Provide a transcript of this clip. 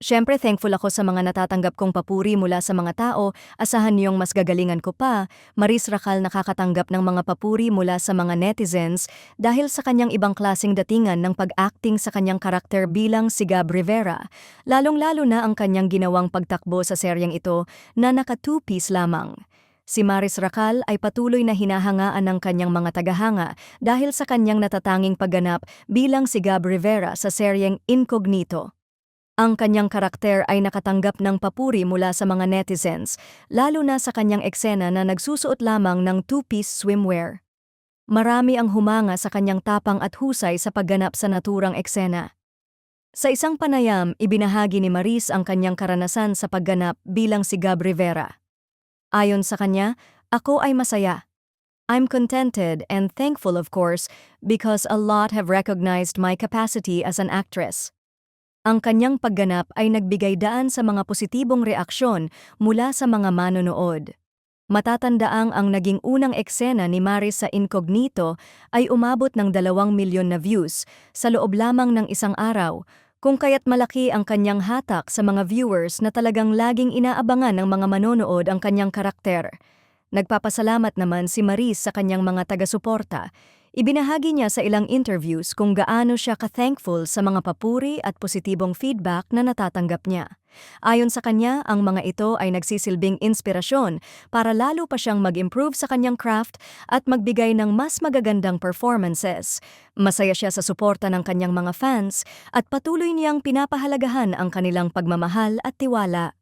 Siyempre, thankful ako sa mga natatanggap kong papuri mula sa mga tao. Asahan niyong mas gagalingan ko pa. Maris Racal nakakatanggap ng mga papuri mula sa mga netizens dahil sa kanyang ibang klasing datingan ng pag-acting sa kanyang karakter bilang si Gab Rivera. Lalong-lalo na ang kanyang ginawang pagtakbo sa seryeng ito na naka two-piece lamang. Si Maris Racal ay patuloy na hinahangaan ng kanyang mga tagahanga dahil sa kanyang natatanging pagganap bilang si Gab Rivera sa seryeng Incognito. Ang kanyang karakter ay nakatanggap ng papuri mula sa mga netizens, lalo na sa kanyang eksena na nagsusuot lamang ng two-piece swimwear. Marami ang humanga sa kanyang tapang at husay sa pagganap sa naturang eksena. Sa isang panayam, ibinahagi ni Maris ang kanyang karanasan sa pagganap bilang si Gab Rivera. Ayon sa kanya, "Ako ay masaya. I'm contented and thankful of course because a lot have recognized my capacity as an actress." Ang kanyang pagganap ay nagbigay daan sa mga positibong reaksyon mula sa mga manonood. Matatandaang ang naging unang eksena ni Maris sa Incognito ay umabot ng 2 milyon na views sa loob lamang ng isang araw, kung kaya't malaki ang kanyang hatak sa mga viewers na talagang laging inaabangan ng mga manonood ang kanyang karakter. Nagpapasalamat naman si Maris sa kanyang mga taga-suporta. Ibinahagi niya sa ilang interviews kung gaano siya ka-thankful sa mga papuri at positibong feedback na natatanggap niya. Ayon sa kanya, ang mga ito ay nagsisilbing inspirasyon para lalo pa siyang mag-improve sa kanyang craft at magbigay ng mas magagandang performances. Masaya siya sa suporta ng kanyang mga fans at patuloy niyang pinapahalagahan ang kanilang pagmamahal at tiwala.